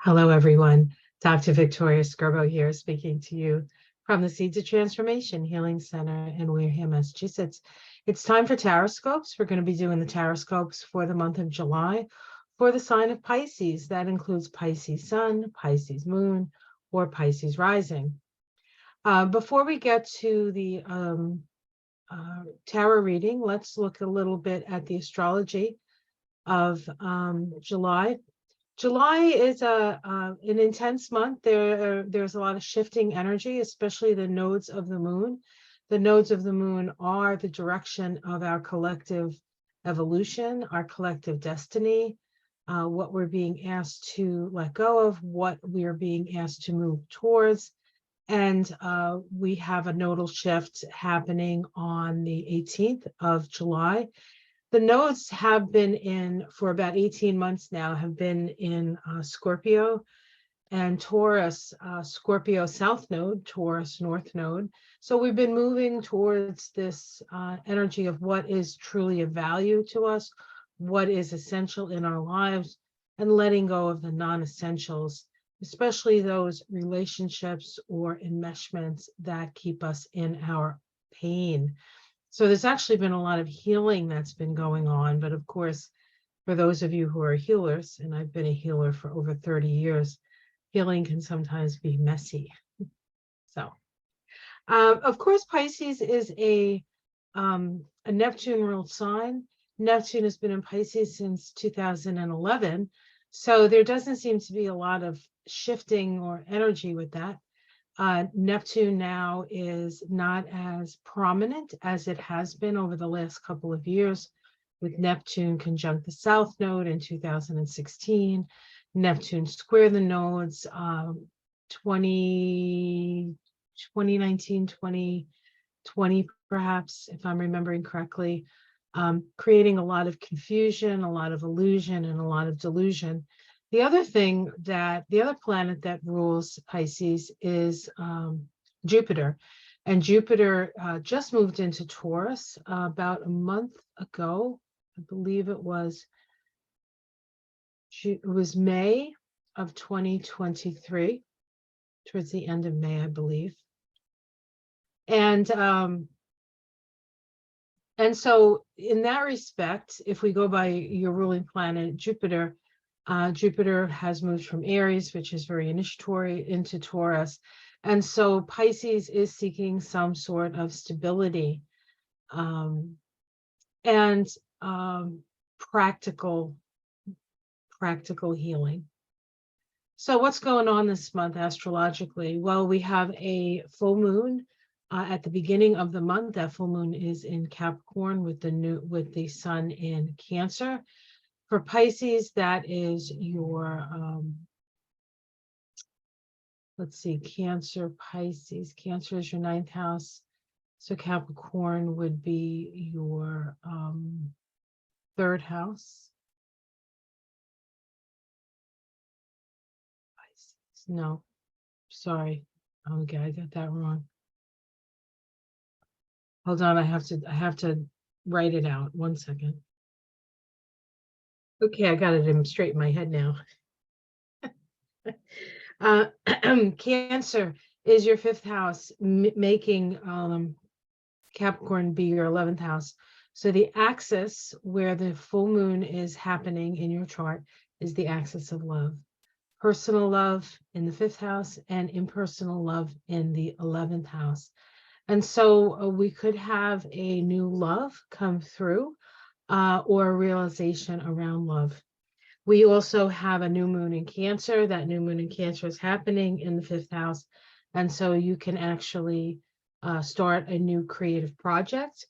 Hello, everyone. Dr. Victoria Skirbo here, speaking to you from the Seeds of Transformation Healing Center in Wareham, Massachusetts. It's time for Taroscopes. We're going to be doing the Taroscopes for the month of July for the sign of Pisces. That includes Pisces Sun, Pisces Moon, or Pisces Rising. Before we get to the tarot reading, let's look a little bit at the astrology of July. July is an intense month. There's a lot of shifting energy, especially the nodes of the moon. The nodes of the moon are the direction of our collective evolution, our collective destiny, what we're being asked to let go of, what we're being asked to move towards. And we have a nodal shift happening on the 18th of July. The nodes have been in, for about 18 months now, have been in Scorpio and Taurus, Scorpio South Node, Taurus North Node. So we've been moving towards this energy of what is truly of value to us, what is essential in our lives, and letting go of the non-essentials, especially those relationships or enmeshments that keep us in our pain. So there's actually been a lot of healing that's been going on. But of course, for those of you who are healers, and I've been a healer for over 30 years, healing can sometimes be messy. So, of course, Pisces is a Neptune ruled sign. Neptune has been in Pisces since 2011. So there doesn't seem to be a lot of shifting or energy with that. Neptune now is not as prominent as it has been over the last couple of years, with Neptune conjunct the South Node in 2016, Neptune square the nodes 2019, 2020, perhaps, if I'm remembering correctly, creating a lot of confusion, a lot of illusion, and a lot of delusion. The other planet that rules Pisces is Jupiter. And Jupiter just moved into Taurus about a month ago. I believe it was May of 2023, towards the end of May, I believe. And so in that respect, if we go by your ruling planet, Jupiter, Jupiter has moved from Aries, which is very initiatory, into Taurus. And so Pisces is seeking some sort of stability and practical healing. So what's going on this month astrologically? Well, we have a full moon at the beginning of the month. That full moon is in Capricorn with the sun in Cancer. For Pisces, that is your, let's see, Cancer, Pisces. Cancer is your 9th house. So Capricorn would be your 3rd house. Pisces. No, sorry. Okay, I got that wrong. Hold on, I have to write it out. 1 second. Okay, I got it straight in my head now. Cancer is your 5th house, making Capricorn be your 11th house. So the axis where the full moon is happening in your chart is the axis of love. Personal love in the 5th house and impersonal love in the 11th house. And so we could have a new love come through or a realization around love. We also have a new moon in Cancer. That new moon in Cancer is happening in the 5th house. And so you can actually start a new creative project,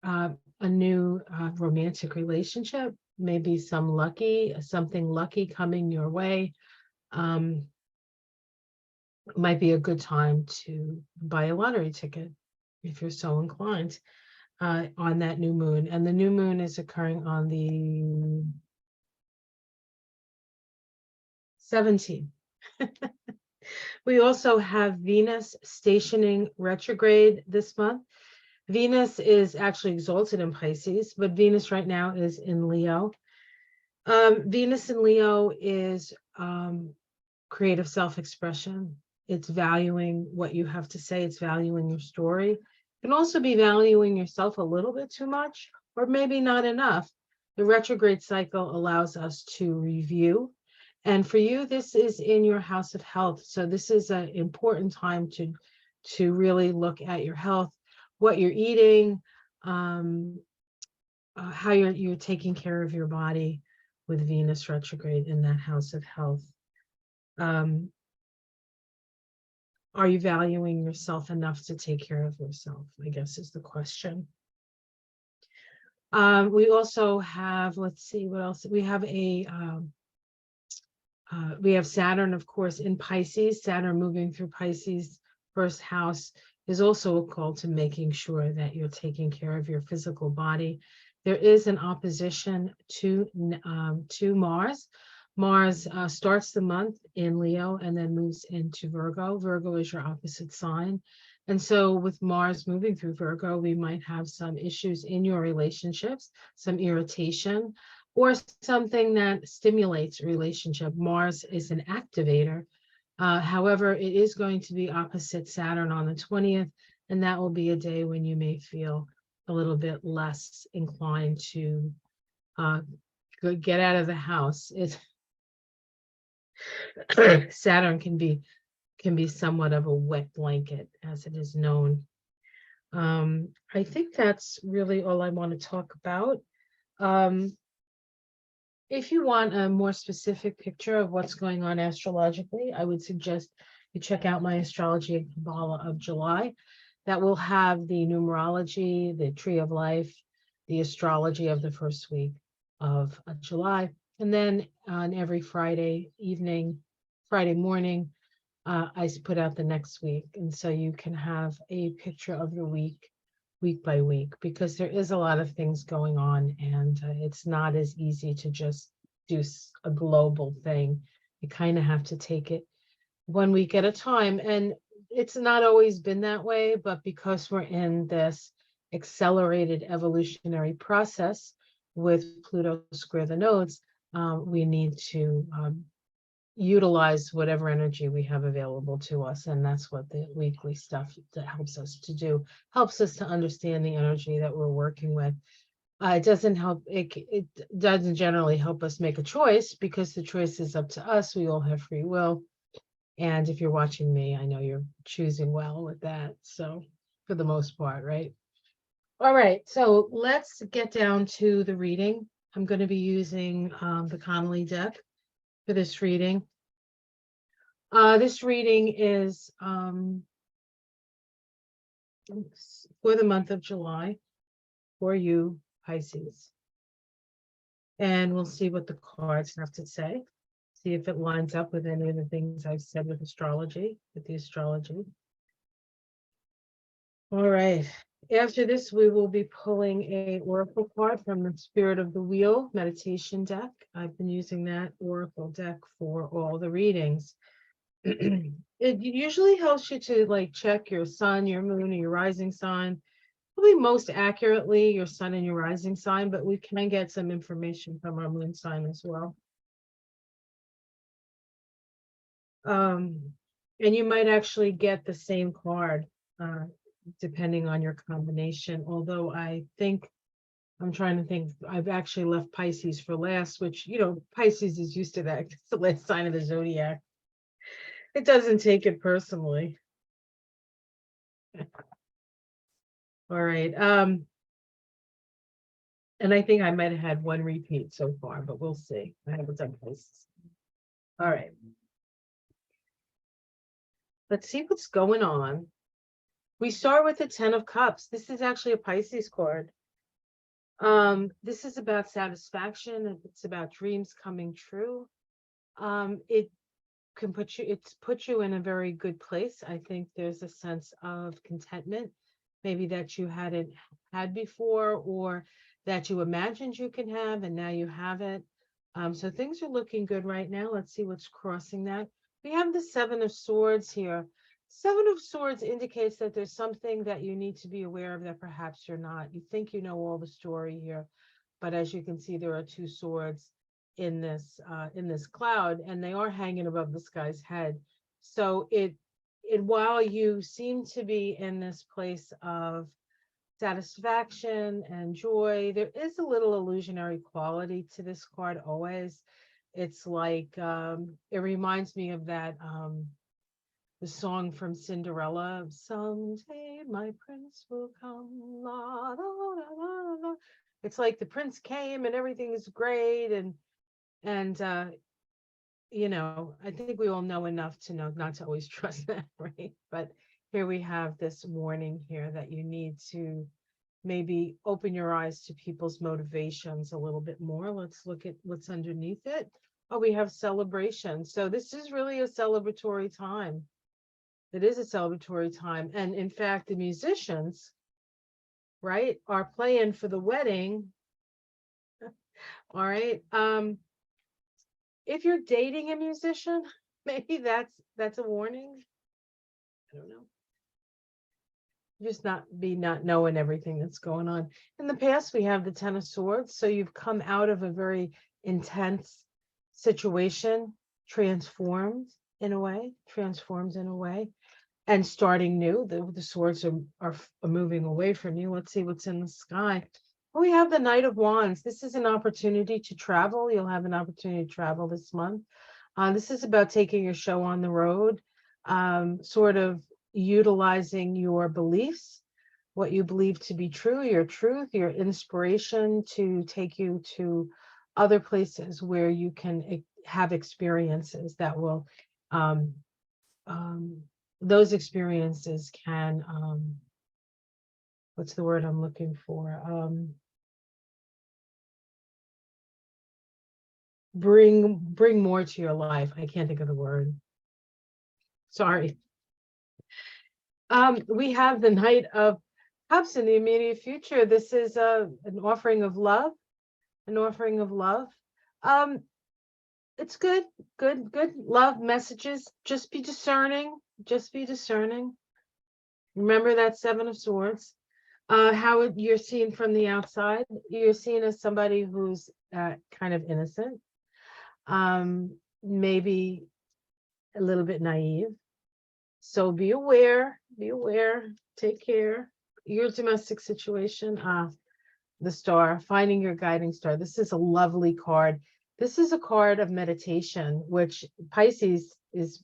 a new romantic relationship, maybe something lucky coming your way. It might be a good time to buy a lottery ticket if you're so inclined on that new moon. And the new moon is occurring on the 17th. We also have Venus stationing retrograde this month. Venus is actually exalted in Pisces, but Venus right now is in Leo. Venus in Leo is creative self-expression. It's valuing what you have to say. It's valuing your story. It can also be valuing yourself a little bit too much, or maybe not enough. The retrograde cycle allows us to review. And for you, this is in your house of health. So this is an important time to really look at your health, what you're eating, how you're taking care of your body with Venus retrograde in that house of health. Are you valuing yourself enough to take care of yourself, I guess is the question. We also have, let's see what else. We have we have Saturn, of course, in Pisces. Saturn moving through Pisces, first house, is also a call to making sure that you're taking care of your physical body. There is an opposition to Mars. Mars starts the month in Leo and then moves into Virgo. Virgo is your opposite sign. And so with Mars moving through Virgo, we might have some issues in your relationships, some irritation, or something that stimulates a relationship. Mars is an activator. However, it is going to be opposite Saturn on the 20th, and that will be a day when you may feel a little bit less inclined to get out of the house. Saturn can be somewhat of a wet blanket, as it is known. I think that's really all I want to talk about. If you want a more specific picture of what's going on astrologically, I would suggest you check out my Astrology of July. That will have the numerology, the tree of life, the astrology of the first week of July. And then on every Friday evening, Friday morning, I put out the next week. And so you can have a picture of the week by week, because there is a lot of things going on, and it's not as easy to just do a global thing. You kind of have to take it 1 week at a time. And it's not always been that way, but because we're in this accelerated evolutionary process with Pluto square the nodes, we need to utilize whatever energy we have available to us. And that's what the weekly stuff that helps us to do, helps us to understand the energy that we're working with. It doesn't help, it doesn't generally help us make a choice, because the choice is up to us. We all have free will. And if you're watching me, I know you're choosing well with that. So for the most part, right? All right, so let's get down to the reading. I'm going to be using the Connolly deck for this reading. This reading is for the month of July for you, Pisces. And we'll see what the cards have to say. See if it lines up with any of the things I've said with astrology, with the astrology. All right. After this, we will be pulling a oracle card from the Spirit of the Wheel meditation deck. I've been using that oracle deck for all the readings. It usually helps you to like check your sun, your moon, or your rising sign. Probably most accurately your sun and your rising sign, but we can get some information from our moon sign as well. And you might actually get the same card depending on your combination. Although I'm trying to think, I've actually left Pisces for last, which, you know, Pisces is used to that. It's the last sign of the zodiac. It doesn't take it personally. All right. And I think I might have had one repeat so far, but we'll see. I haven't done Pisces. All right. Let's see what's going on. We start with the 10 of Cups. This is actually a Pisces card. This is about satisfaction. It's about dreams coming true. It can put you in a very good place. I think there's a sense of contentment, maybe that you hadn't had before, or that you imagined you can have, and now you have it. So things are looking good right now. Let's see what's crossing that. We have the 7 of Swords here. 7 of Swords indicates that there's something that you need to be aware of that perhaps you're not. You think you know all the story here, but as you can see, there are 2 swords. in this cloud, and they are hanging above this guy's head. So while you seem to be in this place of satisfaction and joy, there is a little illusionary quality to this card always. It's like it reminds me of that the song from Cinderella, someday my prince will come, la, la, la, la, la. It's like the prince came and everything is great, and I think we all know enough to know not to always trust that, right? But here we have this warning here that you need to maybe open your eyes to people's motivations a little bit more. Let's look at what's underneath it. Oh, we have celebration. So this is really a celebratory time. It is a celebratory time. And in fact, the musicians, right, are playing for the wedding. All right. If you're dating a musician, maybe that's a warning. I don't know. Just not knowing everything that's going on. In the past, we have the Ten of Swords. So you've come out of a very intense situation, transformed in a way, and starting new. The swords are moving away from you. Let's see what's in the sky. We have the Knight of Wands. This is an opportunity to travel. You'll have an opportunity to travel this month. This is about taking your show on the road, sort of utilizing your beliefs, what you believe to be true, your truth, your inspiration to take you to other places where you can have experiences that will, those experiences can, what's the word I'm looking for? Bring more to your life. I can't think of the word. Sorry. We have the Knight of Cups in the immediate future. This is an offering of love, it's good love messages. Just be discerning. Remember that Seven of Swords. How you're seen from the outside, you're seen as somebody who's kind of innocent, maybe a little bit naive. So be aware, take care. Your domestic situation, the Star, finding your guiding star. This is a lovely card. This is a card of meditation, which Pisces is,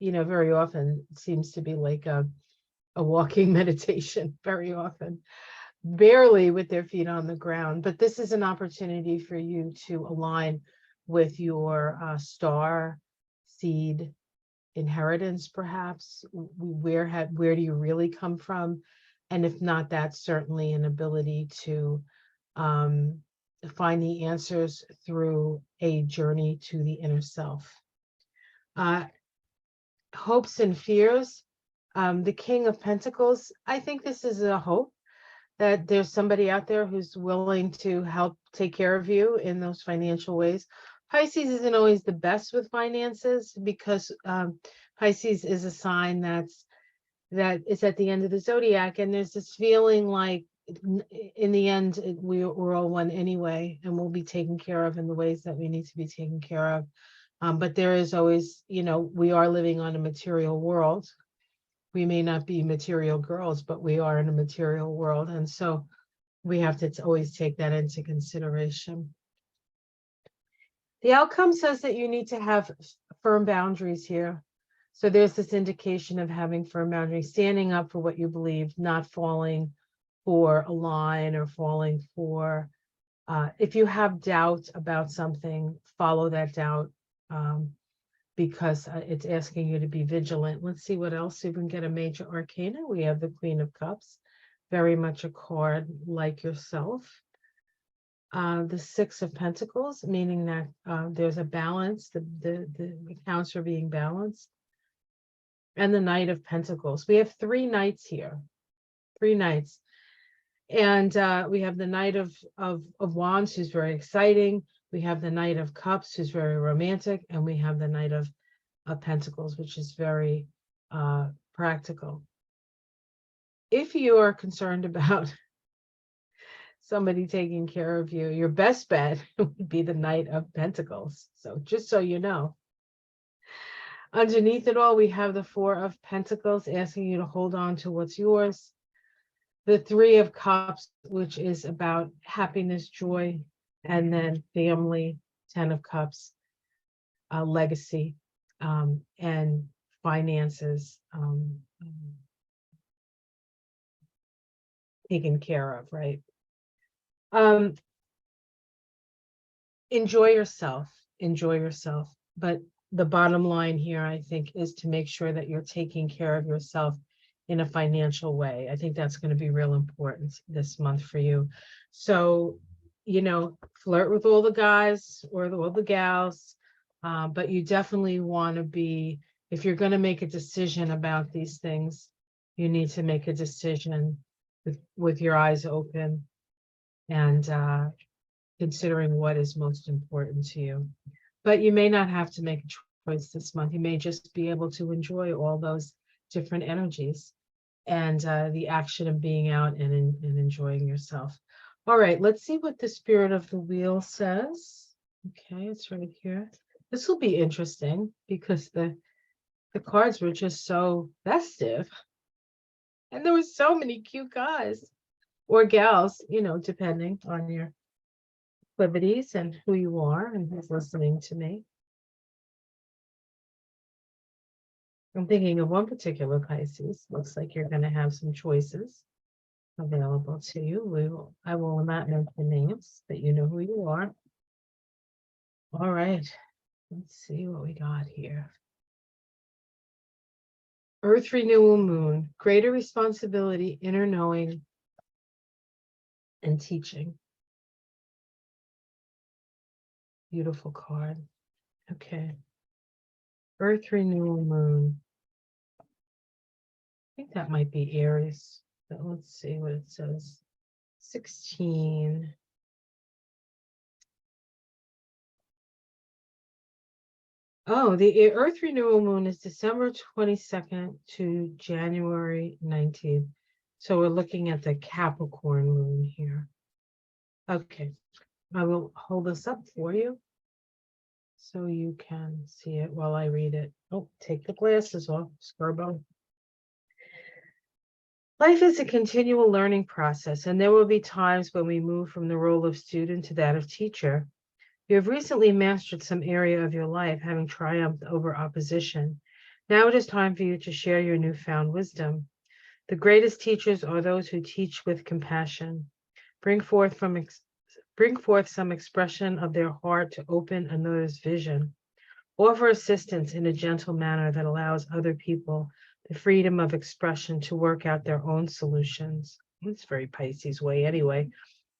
very often seems to be like a walking meditation very often, barely with their feet on the ground. But this is an opportunity for you to align with your star seed inheritance, perhaps. Where do you really come from? And if not, that's certainly an ability to find the answers through a journey to the inner self. Hopes and fears. The King of Pentacles. I think this is a hope that there's somebody out there who's willing to help take care of you in those financial ways. Pisces isn't always the best with finances because Pisces is a sign that is at the end of the zodiac, and there's this feeling like in the end we're all one anyway, and we'll be taken care of in the ways that we need to be taken care of. But there is always, we are living on a material world. We may not be material girls, but we are in a material world. And so we have to always take that into consideration. The outcome says that you need to have firm boundaries here. So there's this indication of having firm boundaries, standing up for what you believe, not falling for a line or falling for, if you have doubt about something, follow that doubt. Because it's asking you to be vigilant. Let's see what else. We can get a major arcana. We have the Queen of Cups, very much a card like yourself. The Six of Pentacles, meaning that there's a balance, the accounts are being balanced. And the Knight of Pentacles. We have three knights here, three knights. And we have the Knight of Wands, who's very exciting. We have the Knight of Cups, who's very romantic, and we have the Knight of Pentacles, which is very practical. If you are concerned about somebody taking care of you. Your best bet would be the Knight of Pentacles. So just so you know. Underneath it all, we have the Four of Pentacles asking you to hold on to what's yours. The Three of Cups, which is about happiness, joy, and then family. 10 of Cups, legacy, and finances taken care of, right? Enjoy yourself, enjoy yourself. But the bottom line here, I think, is to make sure that you're taking care of yourself in a financial way. I think that's going to be real important this month for you. So, you know, flirt with all the guys or all the gals, but you definitely want to be, if you're going to make a decision about these things, you need to make a decision with your eyes open and considering what is most important to you. But you may not have to make a choice this month. You may just be able to enjoy all those different energies and the action of being out and enjoying yourself. All right, let's see what the Spirit of the Wheel says. Okay, it's right here. This will be interesting because the cards were just so festive. And there were so many cute guys or gals, you know, depending on your proclivities and who you are and who's listening to me. I'm thinking of one particular Pisces. Looks like you're going to have some choices available to you. I will not mention names, but you know who you are. All right, let's see what we got here. Earth renewal moon, greater responsibility, inner knowing, and teaching. Beautiful card. Okay. Earth renewal moon. I think that might be Aries, but let's see what it says. 16. Oh, the Earth renewal moon is December 22nd to January 19th. So we're looking at the Capricorn moon here. Okay, I will hold this up for you so you can see it while I read it. Oh, take the glasses off, Scarbo. Life is a continual learning process, and there will be times when we move from the role of student to that of teacher. You have recently mastered some area of your life, having triumphed over opposition. Now it is time for you to share your newfound wisdom. The greatest teachers are those who teach with compassion. Bring forth some expression of their heart to open another's vision. Offer assistance in a gentle manner that allows other people the freedom of expression to work out their own solutions. It's very Pisces way anyway.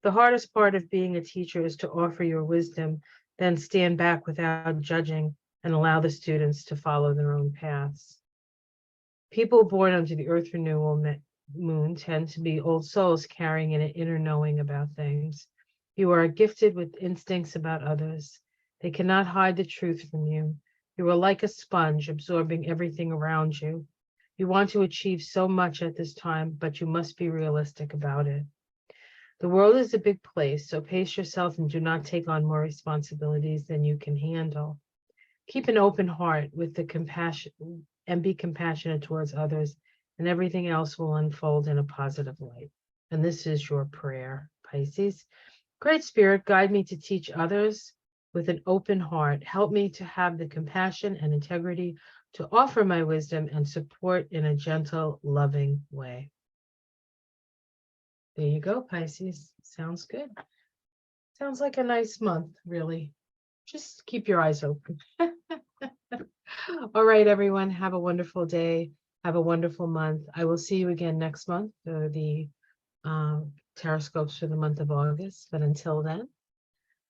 The hardest part of being a teacher is to offer your wisdom, then stand back without judging and allow the students to follow their own paths. People born under the Earth renewal moon tend to be old souls carrying an inner knowing about things. You are gifted with instincts about others. They cannot hide the truth from you. You are like a sponge, absorbing everything around you. You want to achieve so much at this time, but you must be realistic about it. The world is a big place, so pace yourself and do not take on more responsibilities than you can handle. Keep an open heart with the compassion and be compassionate towards others, and everything else will unfold in a positive light. And this is your prayer, Pisces. Great Spirit, guide me to teach others with an open heart. Help me to have the compassion and integrity to offer my wisdom and support in a gentle, loving way. There you go, Pisces. Sounds good. Sounds like a nice month, really. Just keep your eyes open. All right, everyone. Have a wonderful day. Have a wonderful month. I will see you again next month for the Taroscopes for the month of August. But until then,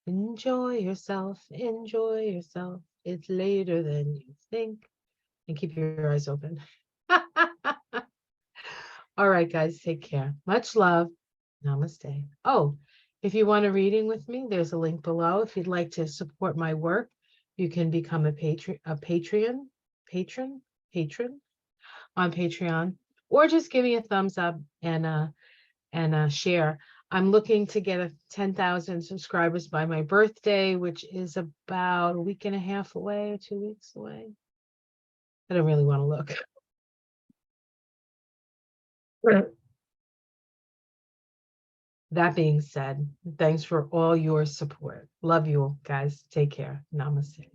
enjoy yourself. Enjoy yourself. It's later than you think. And keep your eyes open. All right, guys. Take care. Much love. Namaste. Oh, if you want a reading with me, there's a link below. If you'd like to support my work, you can become a patron on Patreon, or just give me a thumbs up and share. I'm looking to get 10,000 subscribers by my birthday, which is about a week and a half away or 2 weeks away. I don't really want to look. That being said, thanks for all your support. Love you all, guys. Take care. Namaste.